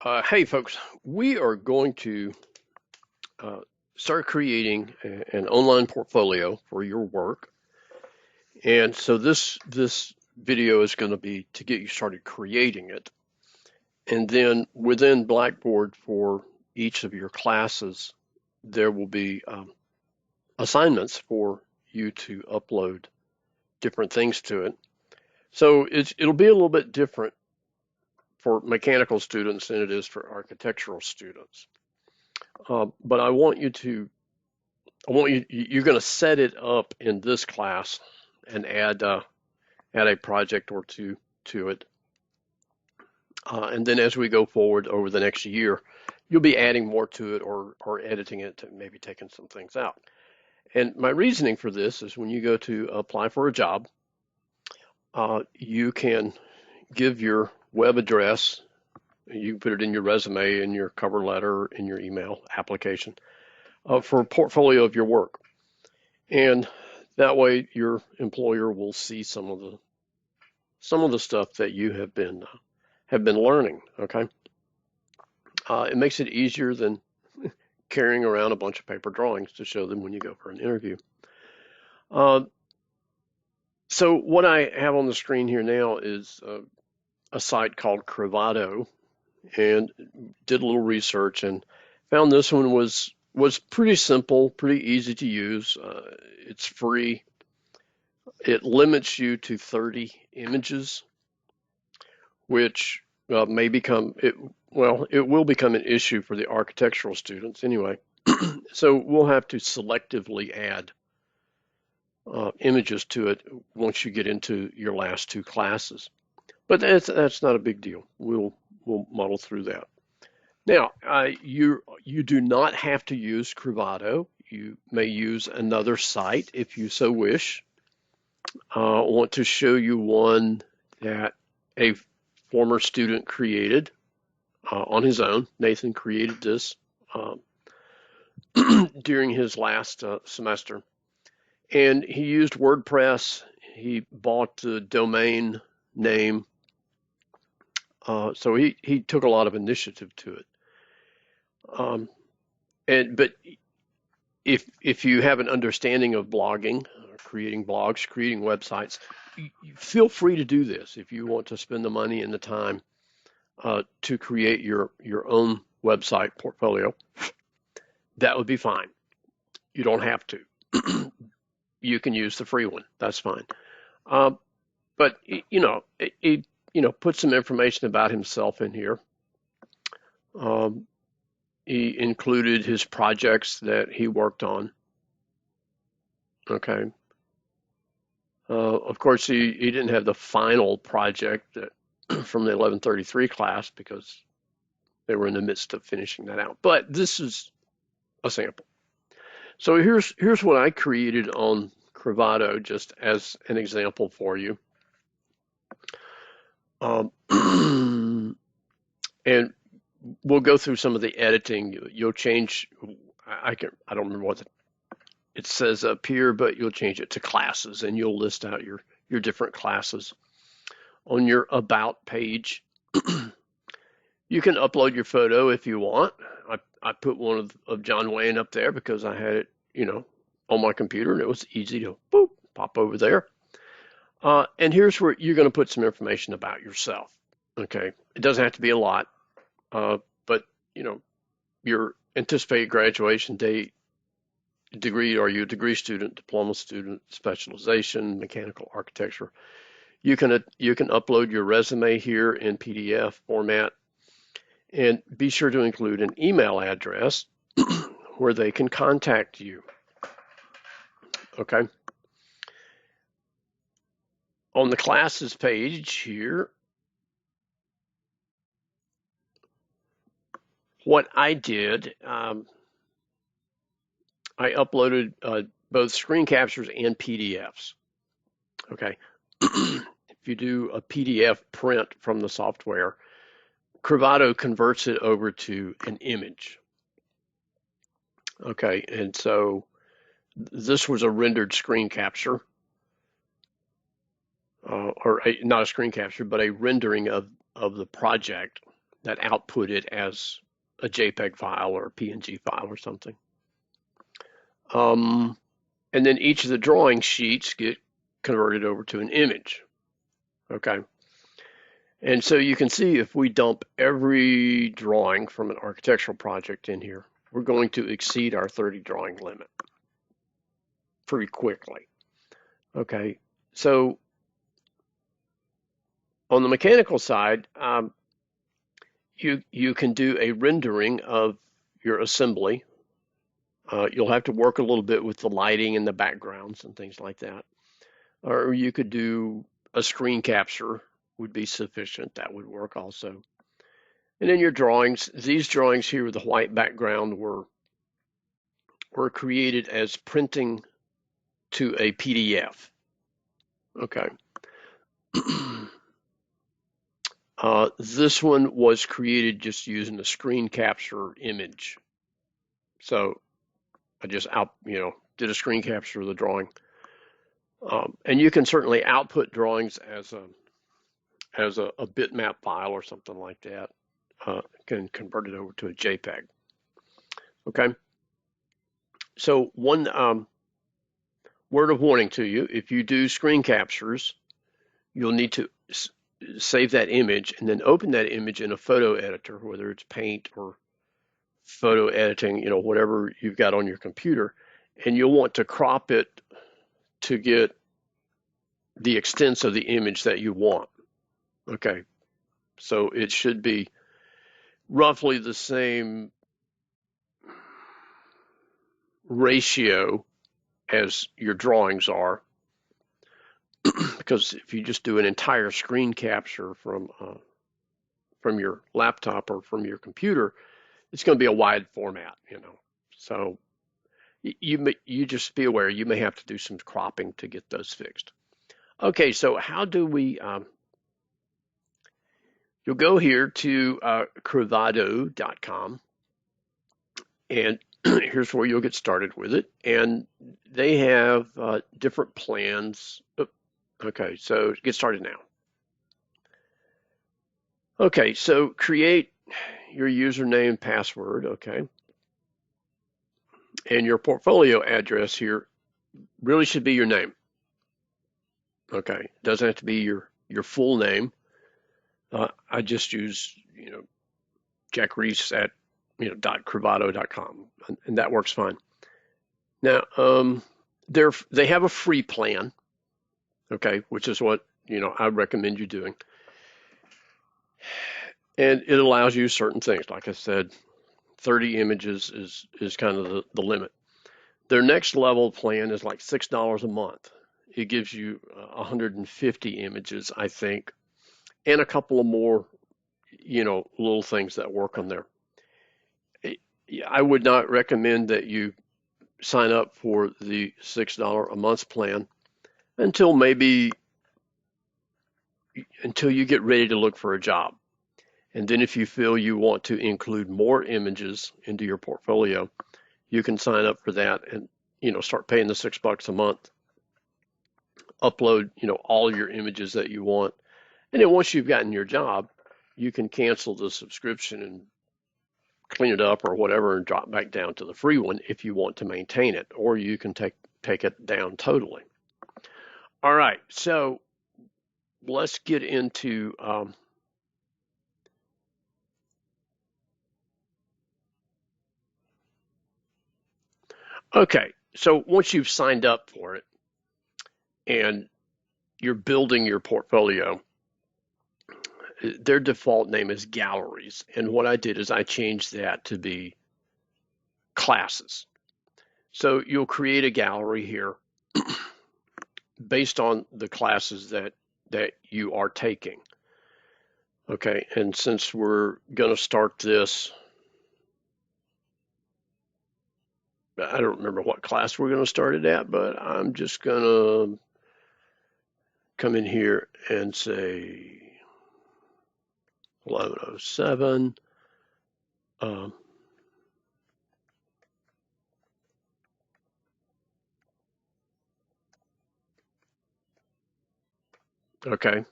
Hey folks, we are going to uh, start creating an online portfolio for your work. And so this video is going to be to get you started creating it. And then within Blackboard for each of your classes, there will be assignments for you to upload different things to it. So it'll be a little bit different for mechanical students than it is for architectural students. But you're going to set it up in this class and add a project or two to it. And then as we go forward over the next year, you'll be adding more to it or editing it to maybe taking some things out. And my reasoning for this is when you go to apply for a job, you can give your web address. You can put it in your resume, in your cover letter, in your email application for a portfolio of your work. And that way your employer will see some of the stuff that you have been learning. Okay, it makes it easier than carrying around a bunch of paper drawings to show them when you go for an interview. So what I have on the screen here now is a site called Cravado, and did a little research and found this one was pretty simple, pretty easy to use. It's free. It limits you to 30 images, which may become it. Well, it will become an issue for the architectural students anyway. So we'll have to selectively add images to it once you get into your last two classes. But that's not a big deal. We'll muddle through that. Now, you do not have to use Cravado. You may use another site if you so wish. I want to show you one that a former student created on his own. Nathan created this during his last semester. And he used WordPress. He bought the domain name. So he took a lot of initiative to it. But if you have an understanding of blogging, creating blogs, creating websites, you feel free to do this if you want to spend the money and the time to create your own website portfolio. That would be fine. You don't have to. You can use the free one. That's fine. But put some information about himself in here. He included his projects that he worked on. Okay. Of course, he didn't have the final project from the 1133 class because they were in the midst of finishing that out. But this is a sample. So here's what I created on Cravado just as an example for you. And we'll go through some of the editing. You'll change. I don't remember what it says up here, but you'll change it to classes, and you'll list out your different classes on your about page. You can upload your photo if you want. I put one of John Wayne up there because I had it, on my computer, and it was easy to pop over there. And here's where you're going to put some information about yourself. Okay, it doesn't have to be a lot, but your anticipated graduation date, degree, are you a degree student, diploma student, specialization, mechanical architecture. You can upload your resume here in PDF format, and be sure to include an email address where they can contact you. Okay. On the classes page here, what I did, I uploaded both screen captures and PDFs. Okay. If you do a PDF print from the software, Cravado converts it over to an image. Okay, and so this was a rendered screen capture, not a screen capture, but a rendering of the project that output it as a JPEG file or a PNG file or something. And then each of the drawing sheets get converted over to an image. Okay. And so you can see if we dump every drawing from an architectural project in here, we're going to exceed our 30 drawing limit pretty quickly. Okay. So on the mechanical side, you can do a rendering of your assembly. You'll have to work a little bit with the lighting and the backgrounds and things like that. Or you could do a screen capture would be sufficient. That would work also. And then your drawings, these drawings here with the white background were created as printing to a PDF. Okay. This one was created just using a screen capture image. So I just did a screen capture of the drawing. And you can certainly output drawings as a bitmap file or something like that. Can convert it over to a JPEG. Okay. So one word of warning to you: if you do screen captures, you'll need to save that image and then open that image in a photo editor, whether it's Paint or photo editing, whatever you've got on your computer, and you'll want to crop it to get the extents of the image that you want. Okay, so it should be roughly the same ratio as your drawings are, because if you just do an entire screen capture from your laptop or from your computer, it's going to be a wide format, So you just be aware you may have to do some cropping to get those fixed. Okay, so how do we? You'll go here to Crevado.com, and here's where you'll get started with it. And they have different plans. Okay, so get started now. Okay, so create your username, password. Okay, and your portfolio address here really should be your name. Okay, doesn't have to be your full name. I just use Jack Reese at .crevado.com, and that works fine. Now they have a free plan, okay, which is what I recommend you doing, and it allows you certain things. Like I said, 30 images is kind of the limit. Their next level plan is like $6 a month. It gives you 150 images, I think, and a couple of more, little things that work on there. I would not recommend that you sign up for the $6 a month plan until you get ready to look for a job. And then if you feel you want to include more images into your portfolio, you can sign up for that and start paying the $6 a month. Upload all your images that you want, and then once you've gotten your job, you can cancel the subscription and clean it up or whatever and drop back down to the free one if you want to maintain it, or you can take it down totally. All right, so let's get into okay, so once you've signed up for it and you're building your portfolio, their default name is galleries, and what I did is I changed that to be classes. So you'll create a gallery here based on the classes that you are taking. Okay, and since we're going to start this, I don't remember what class we're going to start it at, but I'm just going to come in here and say 1107. Okay.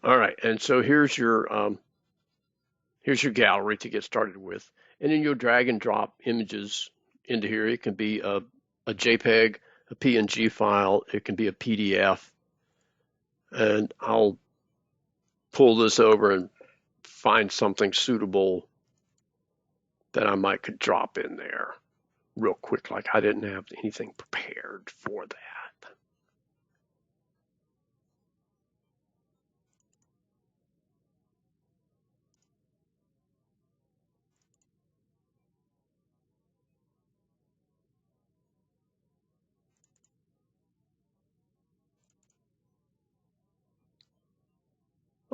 All right, and so here's your gallery to get started with, and then you'll drag and drop images into here. It can be a JPEG, a PNG file, it can be a PDF, and I'll pull this over and find something suitable that I might could drop in there real quick, like I didn't have anything prepared for that.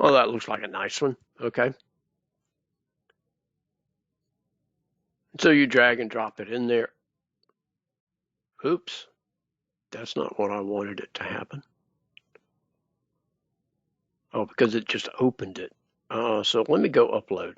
Oh, that looks like a nice one. Okay. So you drag and drop it in there. Oops, that's not what I wanted it to happen. Oh, because it just opened it. So let me go upload.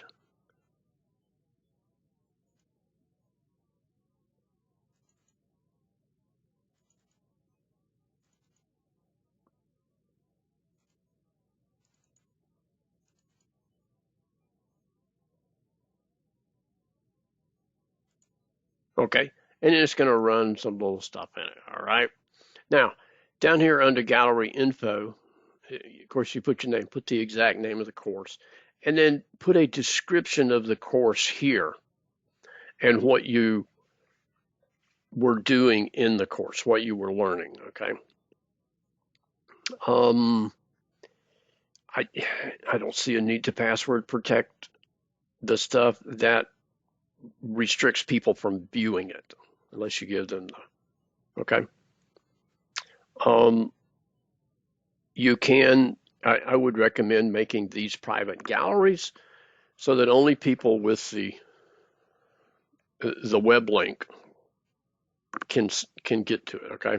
Okay. And it's going to run some little stuff in it. All right. Now, down here under gallery info, of course, you put your name, put the exact name of the course, and then put a description of the course here and what you were doing in the course, what you were learning. Okay. Um, I don't see a need to password protect the stuff that restricts people from viewing it unless you give them the, okay. Um, you can, I would recommend making these private galleries so that only people with the web link can get to it. Okay,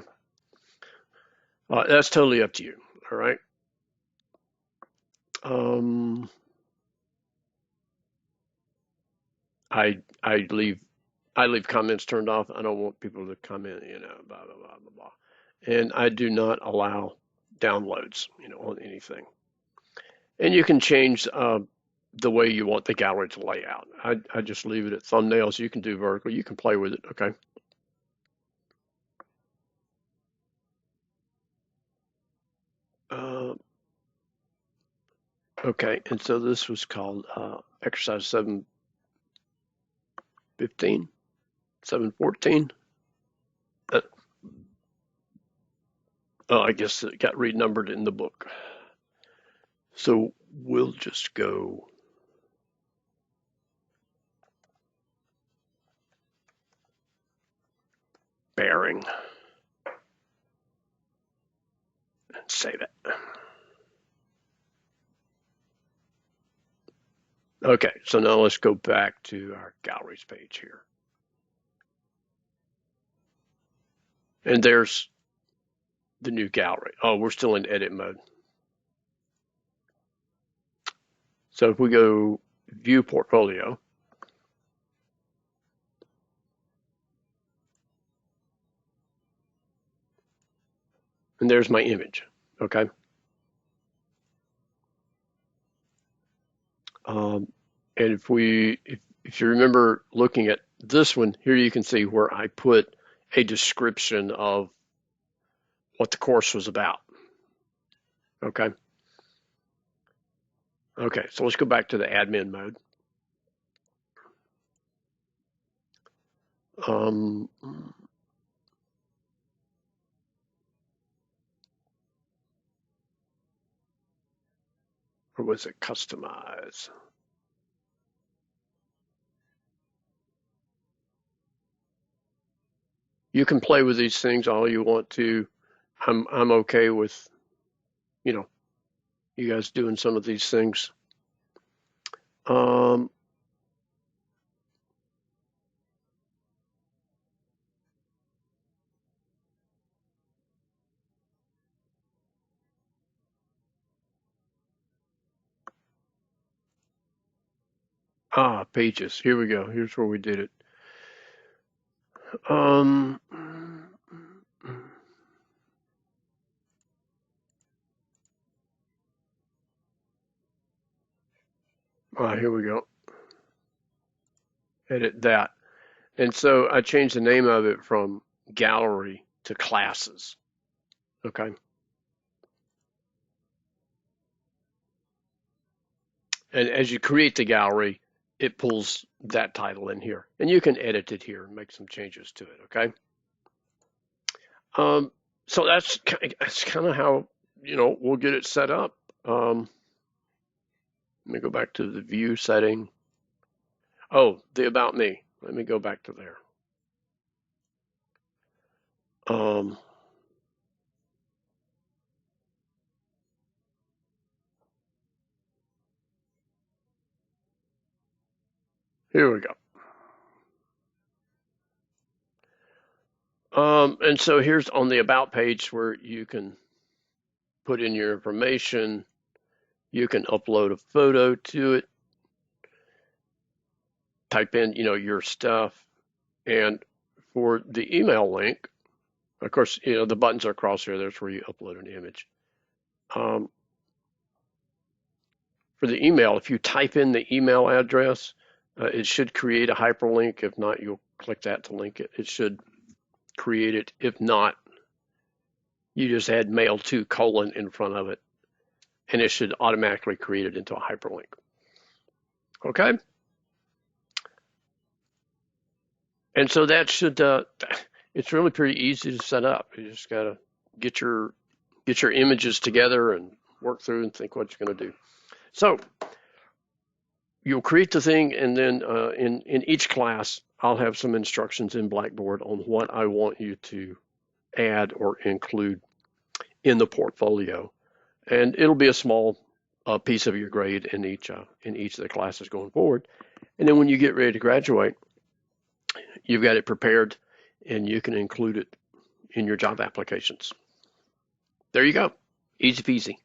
that's totally up to you. All right. Um, I leave comments turned off. I don't want people to comment. Blah blah blah blah blah. And I do not allow downloads. On anything. And you can change the way you want the gallery to lay out. I just leave it at thumbnails. You can do vertical. You can play with it. Okay. Uh, okay. And so this was called exercise 715, 714. Uh, I guess it got renumbered in the book. So we'll just go bearing and save it. Okay, so now let's go back to our galleries page here. And there's the new gallery. Oh, we're still in edit mode. So if we go view portfolio, and there's my image. Okay. And if you remember looking at this one here, you can see where I put a description of what the course was about. Okay. Okay. So let's go back to the admin mode. Um, or was it customize? You can play with these things all you want to. I'm okay with, you know, you guys doing some of these things. Um, Pages. Here we go. Here's where we did it. Um, Here we go. Edit that. And so I changed the name of it from gallery to classes. Okay. And as you create the gallery, it pulls that title in here. And you can edit it here and make some changes to it. Okay. So that's kind of how, we'll get it set up. Let me go back to the view setting. Oh, the about me. Let me go back to there. Here we go. And so here's on the about page where you can put in your information. You can upload a photo to it, type in, your stuff. And for the email link, of course, the buttons are across here. That's where you upload an image. For the email, if you type in the email address, it should create a hyperlink. If not, you'll click that to link it. It should create it. If not, you just add mail to : in front of it, and it should automatically create it into a hyperlink. Okay? And so that should, it's really pretty easy to set up. You just got to get your images together and work through and think what you're going to do. So you'll create the thing, and then in each class, I'll have some instructions in Blackboard on what I want you to add or include in the portfolio. And it'll be a small piece of your grade in each of the classes going forward. And then when you get ready to graduate, you've got it prepared and you can include it in your job applications. There you go. Easy peasy.